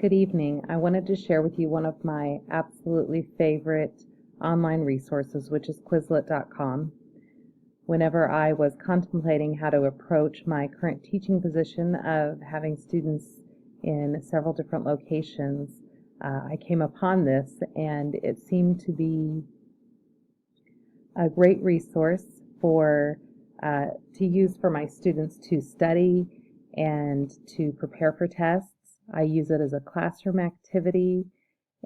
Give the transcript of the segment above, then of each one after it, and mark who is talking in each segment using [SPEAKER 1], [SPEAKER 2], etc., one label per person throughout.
[SPEAKER 1] Good evening. I wanted to share with you one of my absolutely favorite online resources, which is Quizlet.com. Whenever I was contemplating how to approach my current teaching position of having students in several different locations, I came upon this, and it seemed to be a great resource to use for my students to study and to prepare for tests. I use it as a classroom activity,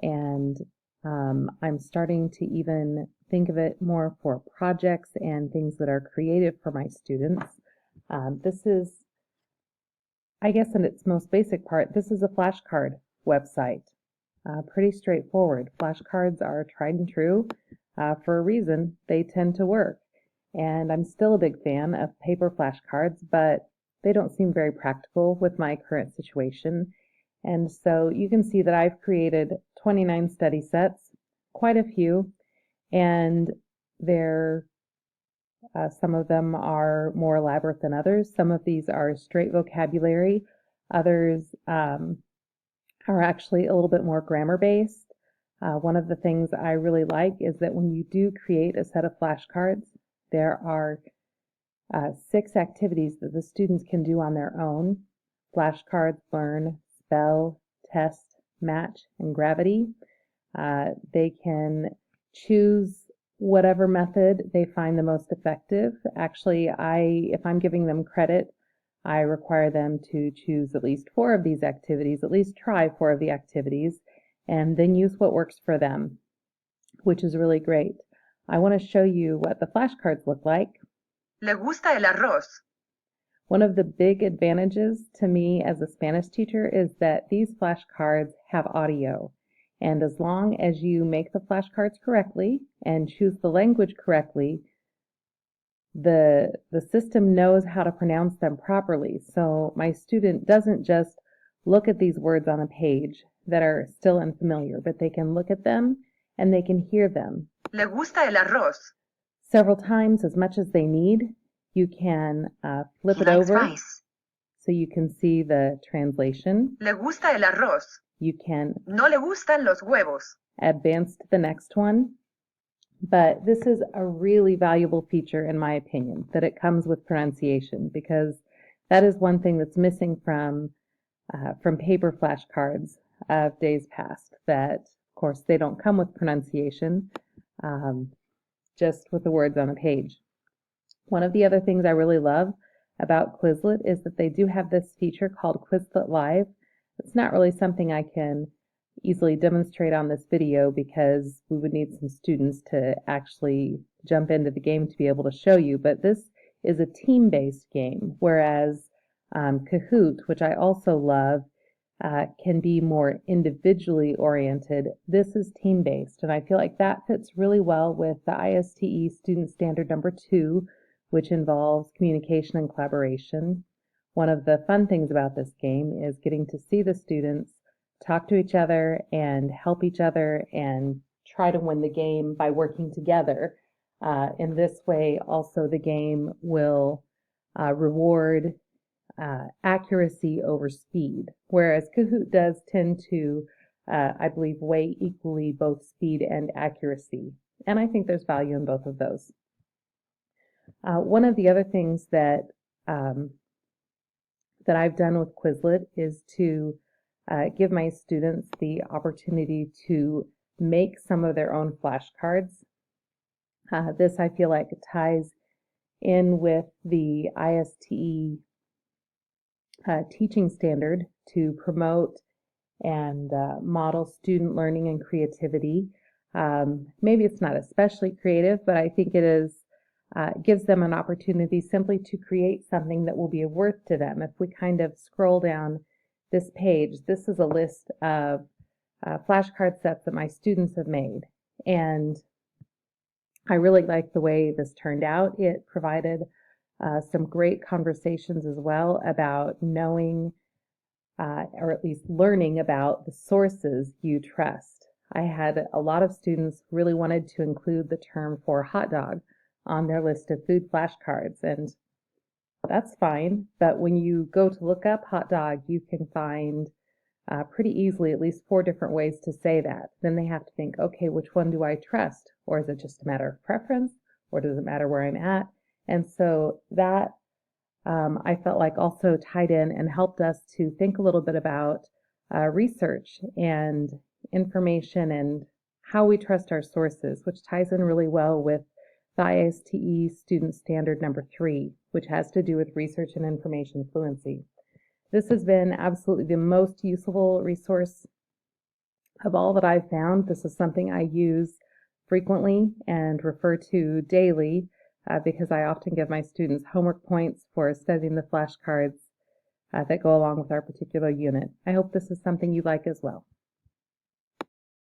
[SPEAKER 1] and I'm starting to even think of it more for projects and things that are creative for my students. This is, I guess in its most basic part, this is a flashcard website. Pretty straightforward. Flashcards are tried and true for a reason. They tend to work. And I'm still a big fan of paper flashcards, but they don't seem very practical with my current situation. And so you can see that I've created 29 study sets, quite a few, and some of them are more elaborate than others. Some of these are straight vocabulary. Others are actually a little bit more grammar-based. One of the things I really like is that when you do create a set of flashcards, there are 6 activities that the students can do on their own. Flashcards learn spell, test, match, and gravity. They can choose whatever method they find the most effective. Actually, if I'm giving them credit, I require them to choose at least 4 of these activities, at least try 4 of the activities, and then use what works for them, which is really great. I want to show you what the flashcards look like.
[SPEAKER 2] ¿Le gusta el arroz?
[SPEAKER 1] One of the big advantages to me as a Spanish teacher is that these flashcards have audio. And as long as you make the flashcards correctly and choose the language correctly, the system knows how to pronounce them properly. So my student doesn't just look at these words on a page that are still unfamiliar, but they can look at them and they can hear them.
[SPEAKER 2] ¿Le gusta el arroz?
[SPEAKER 1] Several times, as much as they need. You can flip it over so you can see the translation.
[SPEAKER 2] ¿Le gusta el arroz?
[SPEAKER 1] You can
[SPEAKER 2] No le gustan los huevos.
[SPEAKER 1] advance to the next one. But this is a really valuable feature, in my opinion, that it comes with pronunciation, because that is one thing that's missing from paper flashcards of days past, that, of course, they don't come with pronunciation, just with the words on a page. One of the other things I really love about Quizlet is that they do have this feature called Quizlet Live. It's not really something I can easily demonstrate on this video because we would need some students to actually jump into the game to be able to show you, but this is a team-based game, whereas Kahoot, which I also love, can be more individually oriented. This is team-based, and I feel like that fits really well with the ISTE Student Standard number 2, which involves communication and collaboration. One of the fun things about this game is getting to see the students talk to each other and help each other and try to win the game by working together. In this way, also the game will reward accuracy over speed, whereas Kahoot does tend to, I believe, weigh equally both speed and accuracy. And I think there's value in both of those. One of the other things that I've done with Quizlet is to give my students the opportunity to make some of their own flashcards. This, I feel like, ties in with the ISTE teaching standard to promote and model student learning and creativity. Maybe it's not especially creative, but I think it is gives them an opportunity simply to create something that will be of worth to them. If we kind of scroll down this page, this is a list of flashcard sets that my students have made, and I really like the way this turned out. It provided some great conversations as well about knowing, or at least learning about the sources you trust. I had a lot of students really wanted to include the term for hot dog on their list of food flashcards, and that's fine, but when you go to look up hot dog, you can find pretty easily at least 4 different ways to say that. Then they have to think, okay, which one do I trust? Or is it just a matter of preference? Or does it matter where I'm at? And so that I felt like also tied in and helped us to think a little bit about research and information and how we trust our sources, which ties in really well with the ISTE Student Standard number 3, which has to do with research and information fluency. This has been absolutely the most useful resource of all that I've found. This is something I use frequently and refer to daily because I often give my students homework points for studying the flashcards that go along with our particular unit. I hope this is something you like as well.